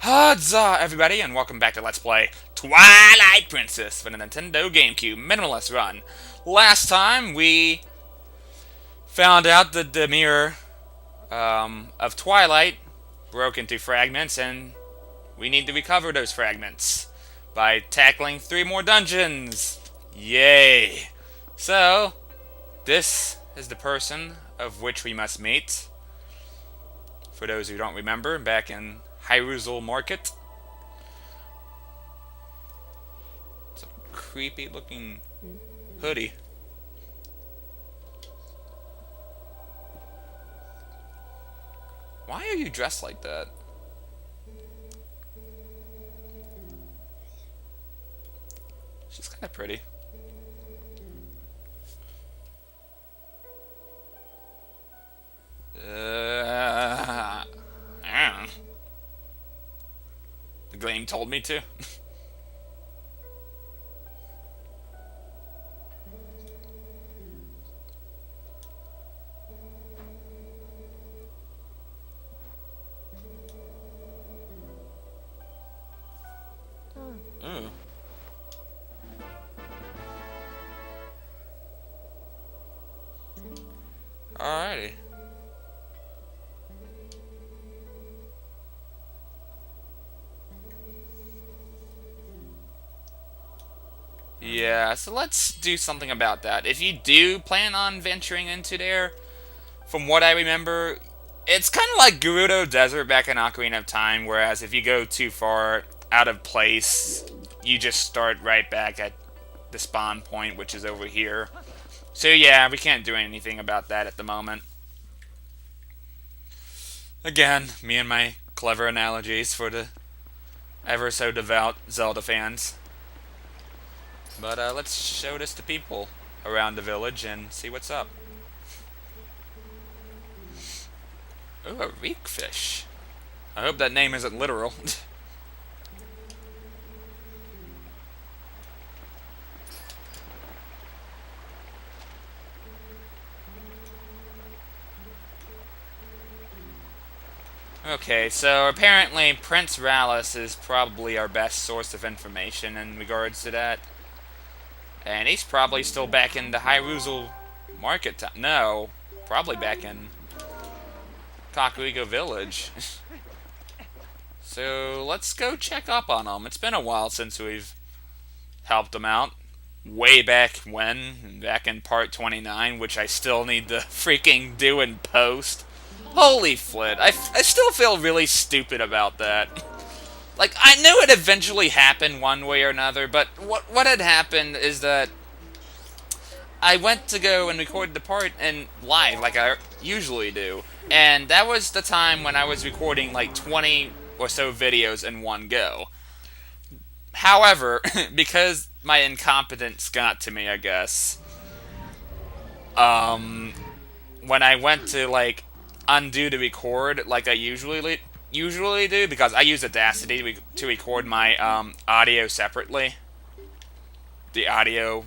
Huzzah, everybody, and welcome back to Let's Play Twilight Princess for the Nintendo GameCube Minimalist Run. Last time, we found out that the mirror of Twilight broke into fragments, and we need to recover those fragments by tackling 3 more dungeons. Yay! So, this is the person of which we must meet. For those who don't remember, back in Hyrule Market. It's a creepy looking hoodie. Why are you dressed like that? She's kind of pretty. The game told me to. Ooh. Alrighty. Yeah, so let's do something about that. If you do plan on venturing into there, from what I remember, it's kind of like Gerudo Desert back in Ocarina of Time, whereas if you go too far out of place, you just start right back at the spawn point, which is over here. So yeah, we can't do anything about that at the moment. Again, me and my clever analogies for the ever so devout Zelda fans. But let's show this to people around the village and see what's up. Ooh, a reek fish. I hope that name isn't literal. Okay, so apparently Prince Rallis is probably our best source of information in regards to that. And he's probably still back in the Hyrule Market. No, probably back in Kakuigo Village. So let's go check up on him. It's been a while since we've helped him out. Way back when, back in part 29, which I still need to freaking do in post. Holy flit, I still feel really stupid about that. Like, I knew it eventually happened one way or another, but what had happened is that I went to go and record the part in live, like I usually do. And that was the time when I was recording like 20 or so videos in one go. However, because my incompetence got to me, I guess, when I went to, like, undo the record, like I usually do, because I use Audacity to record my audio separately. The audio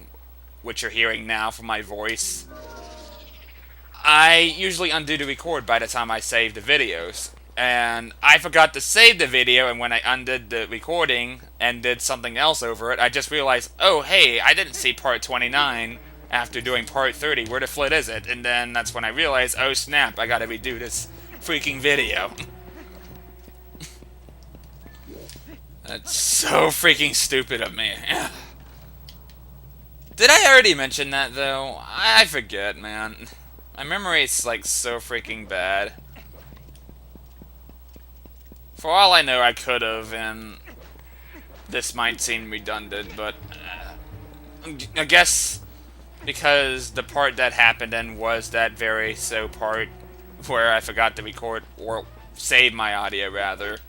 which you're hearing now from my voice. I usually undo the record by the time I save the videos. And I forgot to save the video, and when I undid the recording and did something else over it, I just realized, oh hey, I didn't see part 29 after doing part 30, where the flit is it? And then that's when I realized, oh snap, I gotta redo this freaking video. That's so freaking stupid of me. Did I already mention that, though? I forget, man. My memory is, like, so freaking bad. For all I know, I could have, and this might seem redundant, but I guess because the part that happened in was that very so part where I forgot to record, or save my audio, rather.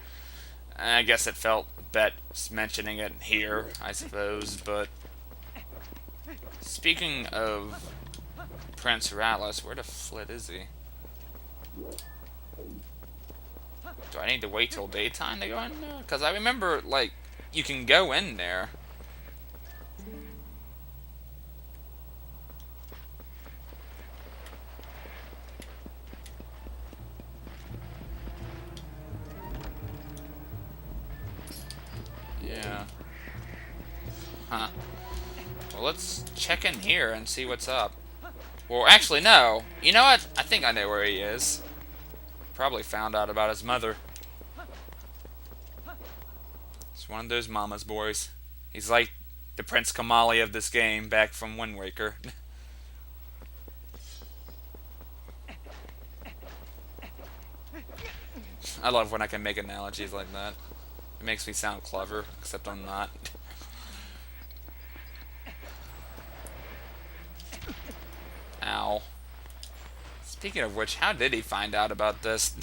I guess it felt best mentioning it here, I suppose, but speaking of Prince Rallis, where the flit is he? Do I need to wait till daytime to go in there? Because I remember, like, you can go in there. Yeah. Huh. Well, let's check in here and see what's up. Well, actually, no. You know what? I think I know where he is. Probably found out about his mother. He's one of those mama's boys. He's like the Prince Kamali of this game, back from Wind Waker. I love when I can make analogies like that. It makes me sound clever, except I'm not. Ow. Speaking of which, how did he find out about this?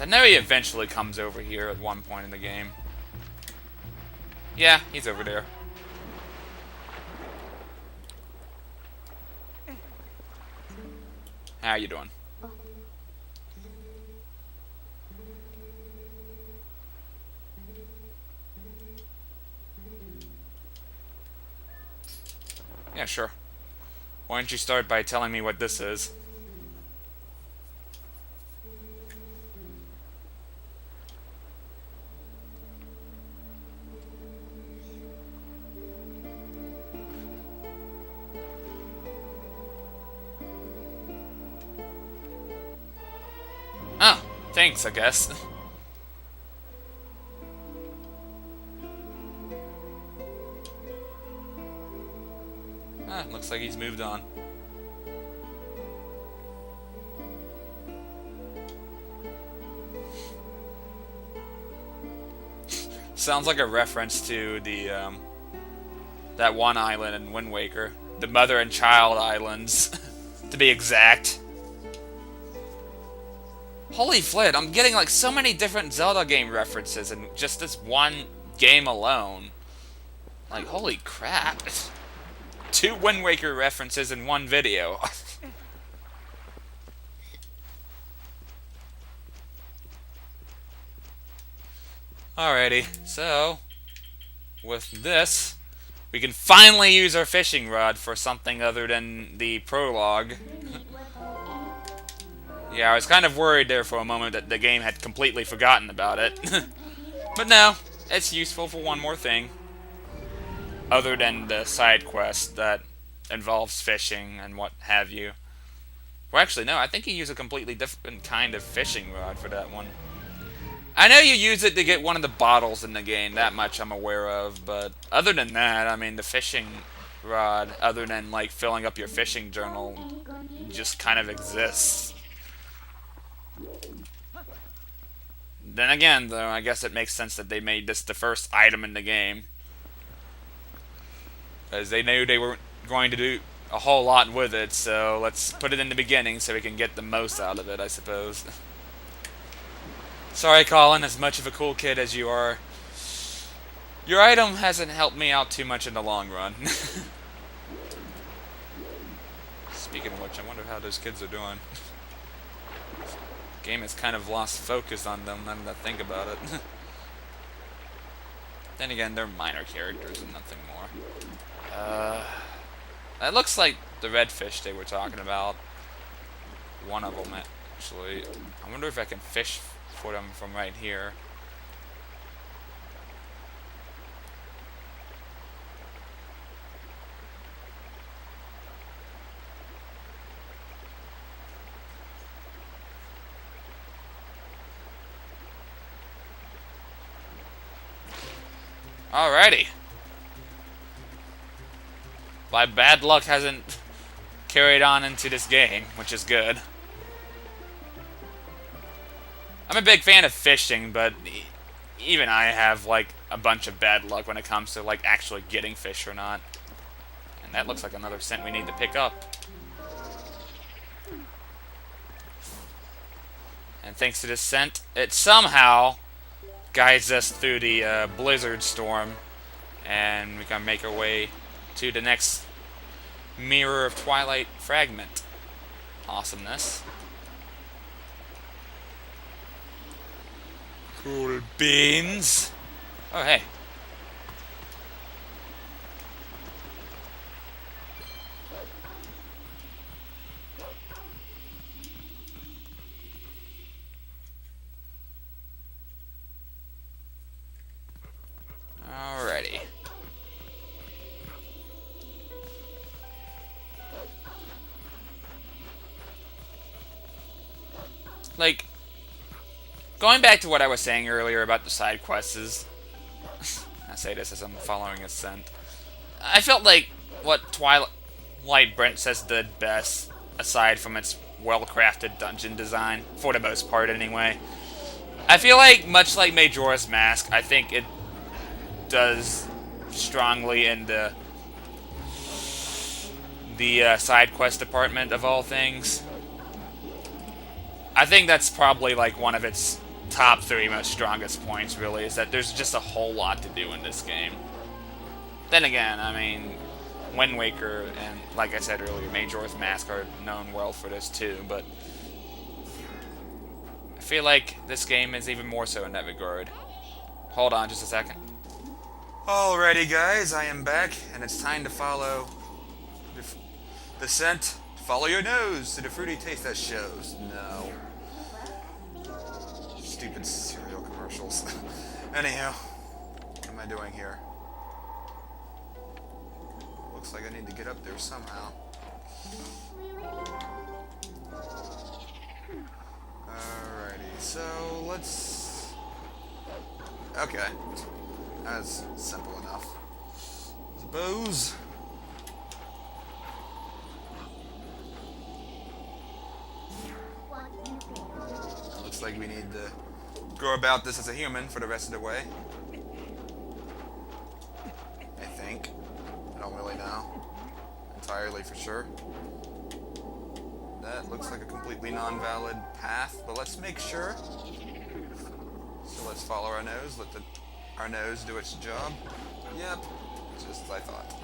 I know he eventually comes over here at one point in the game. Yeah, he's over there. How you doing? Yeah, sure. Why don't you start by telling me what this is? Oh, thanks, I guess. Looks like he's moved on. Sounds like a reference to the that one island in Wind Waker, the Mother and Child Islands, to be exact. Holy flit! I'm getting like so many different Zelda game references in just this one game alone. Like, holy crap! 2 Wind Waker references in one video. Alrighty, so with this, we can finally use our fishing rod for something other than the prologue. Yeah, I was kind of worried there for a moment that the game had completely forgotten about it. But no, it's useful for one more thing. Other than the side quest that involves fishing and what have you. Well, actually, no, I think you use a completely different kind of fishing rod for that one. I know you use it to get one of the bottles in the game, that much I'm aware of, but other than that, I mean, the fishing rod, other than, like, filling up your fishing journal, just kind of exists. Then again, though, I guess it makes sense that they made this the first item in the game. Because they knew they weren't going to do a whole lot with it, so let's put it in the beginning so we can get the most out of it, I suppose. Sorry, Colin, as much of a cool kid as you are, your item hasn't helped me out too much in the long run. Speaking of which, I wonder how those kids are doing. The game has kind of lost focus on them, now that I think about it. Then again, they're minor characters and nothing more. That looks like the redfish they were talking about. One of them, actually. I wonder if I can fish for them from right here. Alrighty. My bad luck hasn't carried on into this game, which is good. I'm a big fan of fishing, but even I have, like, a bunch of bad luck when it comes to, like, actually getting fish or not. And that looks like another scent we need to pick up. And thanks to this scent, it somehow guides us through the blizzard storm, and we can make our way to the next Mirror of Twilight fragment. Awesomeness. Cool beans. Oh, hey. like, going back to what I was saying earlier about the side quests is, I say this as I'm following a scent. I felt like what Twilight Princess did best, aside from its well-crafted dungeon design, for the most part anyway. I feel like, much like Majora's Mask, I think it does strongly in the side quest department of all things. I think that's probably like one of its top 3 most strongest points, really, is that there's just a whole lot to do in this game. Then again, I mean, Wind Waker and, like I said earlier, Majora's Mask are known well for this too, but I feel like this game is even more so in that regard. Hold on just a second. Alrighty guys, I am back, and it's time to follow the scent. Follow your nose to the fruity taste that shows. No. Stupid cereal commercials. Anyhow, what am I doing here? Looks like I need to get up there somehow. Alrighty, so let's... Okay. That's simple enough. Suppose... Looks like we need to go about this as a human for the rest of the way. I think. I don't really know entirely for sure. That looks like a completely non-valid path, but let's make sure. So let's follow our nose, let our nose do its job. Yep, just as I thought.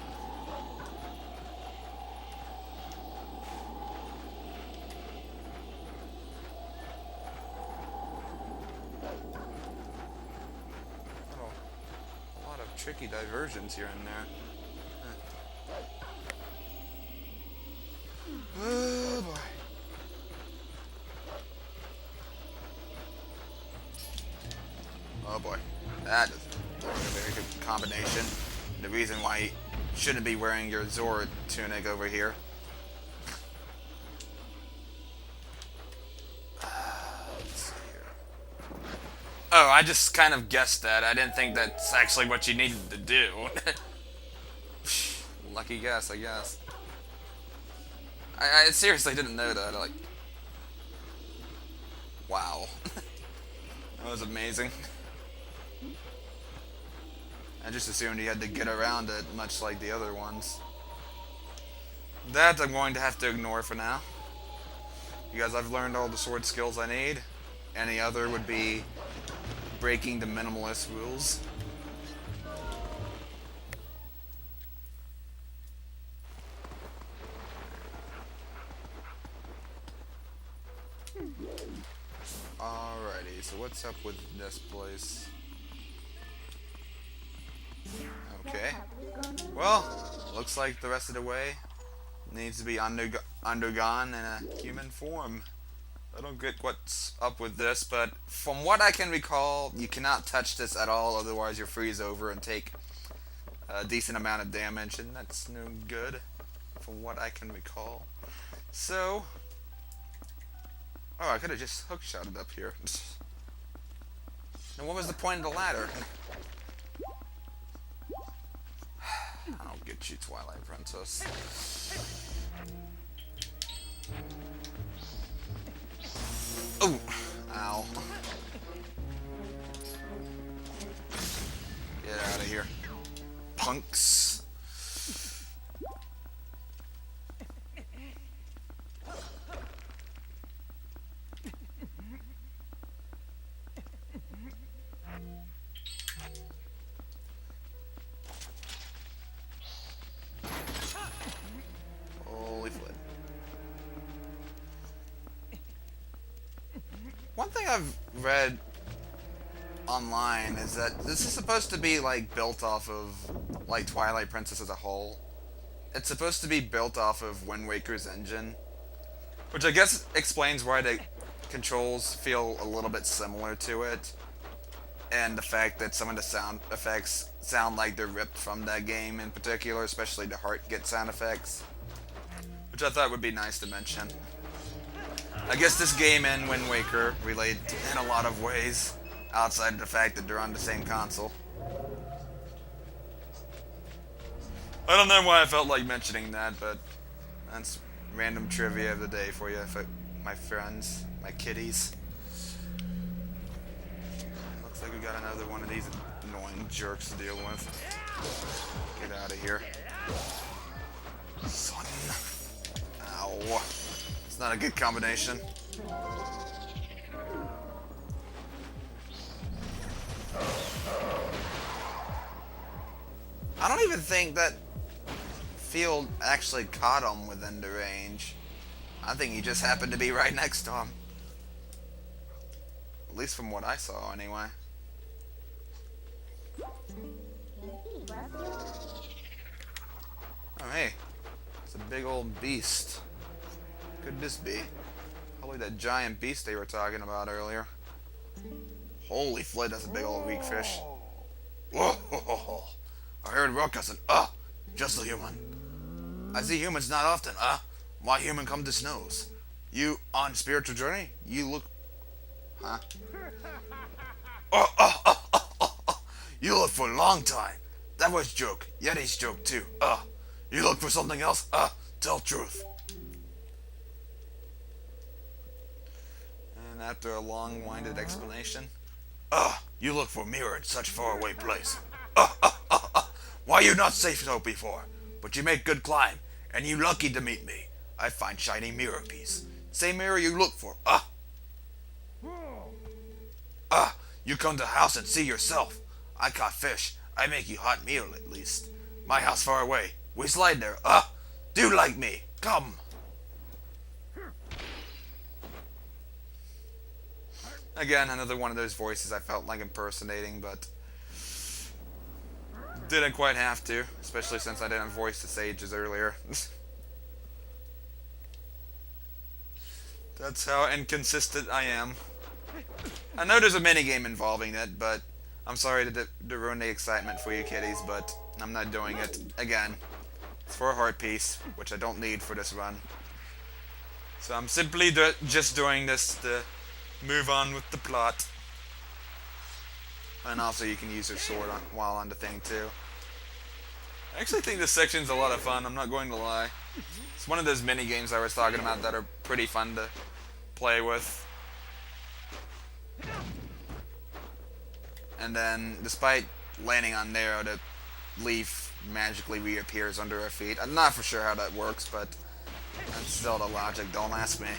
A lot of tricky diversions here and there. Oh boy. Oh boy. That is a very good combination. The reason why you shouldn't be wearing your Zora tunic over here. Let's see here. Oh, I just kind of guessed that. I didn't think that's actually what you needed to do. Lucky guess, I guess. I seriously didn't know that. Like, wow. That was amazing. I just assumed you had to get around it, much like the other ones. That I'm going to have to ignore for now. Because I've learned all the sword skills I need. Any other would be breaking the minimalist rules. Alrighty, so what's up with this place? Okay. Well, looks like the rest of the way needs to be undergone in a human form. I don't get what's up with this, but from what I can recall, you cannot touch this at all, otherwise you'll freeze over and take a decent amount of damage, and that's no good, from what I can recall. So... Oh, I could have just hookshotted up here. Now, what was the point of the ladder? I don't get you, Twilight Princess. Oh! Ow. Get out of here. Punks. One thing I've read online is that this is supposed to be like built off of like Twilight Princess as a whole. It's supposed to be built off of Wind Waker's engine, which I guess explains why the controls feel a little bit similar to it, and the fact that some of the sound effects sound like they're ripped from that game in particular, especially the heart get sound effects, which I thought would be nice to mention. I guess this game and Wind Waker relate in a lot of ways, outside of the fact that they're on the same console. I don't know why I felt like mentioning that, but that's random trivia of the day for you, my friends, my kitties. Looks like we got another one of these annoying jerks to deal with. Get out of here. Son. Ow. It's not a good combination. I don't even think that field actually caught him within the range. I think he just happened to be right next to him. At least from what I saw, anyway. Oh, hey. It's a big old beast. Could this be? Probably that giant beast they were talking about earlier. Holy flint, that's a big old weak fish. Whoa! I heard rock cousin. Just a human. I see humans not often. Why human come to snows? You on spiritual journey? You look... Huh? You look for a long time. That was joke. Yeti's joke too. You look for something else? Tell truth. And after a long-winded explanation, you look for mirror in such faraway place. Why you not safe so before? But you make good climb, and you lucky to meet me. I find shiny mirror piece. Same mirror you look for. You come to house and see yourself. I caught fish. I make you hot meal at least. My house far away. We slide there. Do like me. Come. Again, another one of those voices I felt like impersonating, but didn't quite have to, especially since I didn't voice the sages earlier. That's how inconsistent I am. I know there's a minigame involving it, but I'm sorry to ruin the excitement for you kitties, but I'm not doing it. Again, it's for a heart piece, which I don't need for this run. So I'm simply just doing this to move on with the plot. And also you can use your sword while on the thing too. I actually think this section's a lot of fun, I'm not going to lie. It's one of those mini games I was talking about that are pretty fun to play with. And then, despite landing on Narrow, the leaf magically reappears under our feet. I'm not for sure how that works, but that's Zelda logic, don't ask me.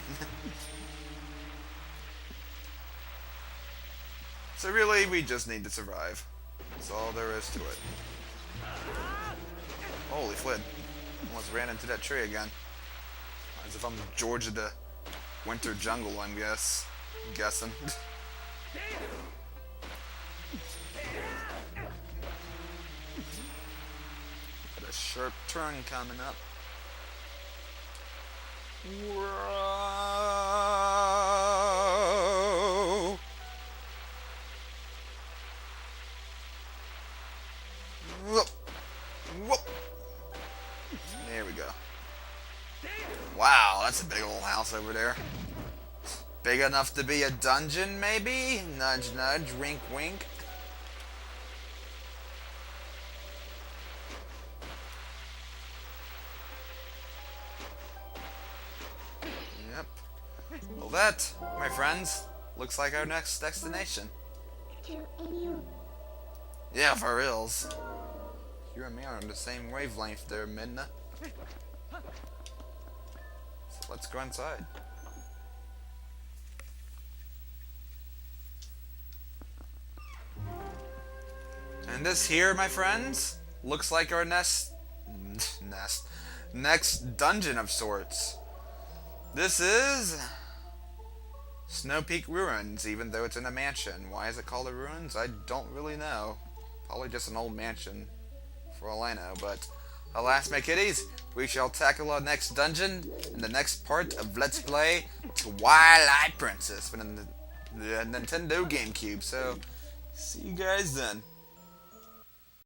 So really, we just need to survive. That's all there is to it. Holy flip. Almost ran into that tree again. As if I'm George of the Winter Jungle, I'm guessing. Got a sharp turn coming up. Whoa. Whoop. Whoop. There we go. Wow, that's a big old house over there. Big enough to be a dungeon, maybe? Nudge, nudge, wink, wink. Yep. Well, that, my friends, looks like our next destination. Yeah, for reals. You and me are on the same wavelength there, Midna. So let's go inside. And this here, my friends, looks like our next dungeon of sorts. This is Snow Peak Ruins, even though it's in a mansion. Why is it called a ruins? I don't really know. Probably just an old mansion, for all I know. But alas, my kitties, we shall tackle our next dungeon in the next part of Let's Play Twilight Princess for the Nintendo GameCube. So, see you guys then.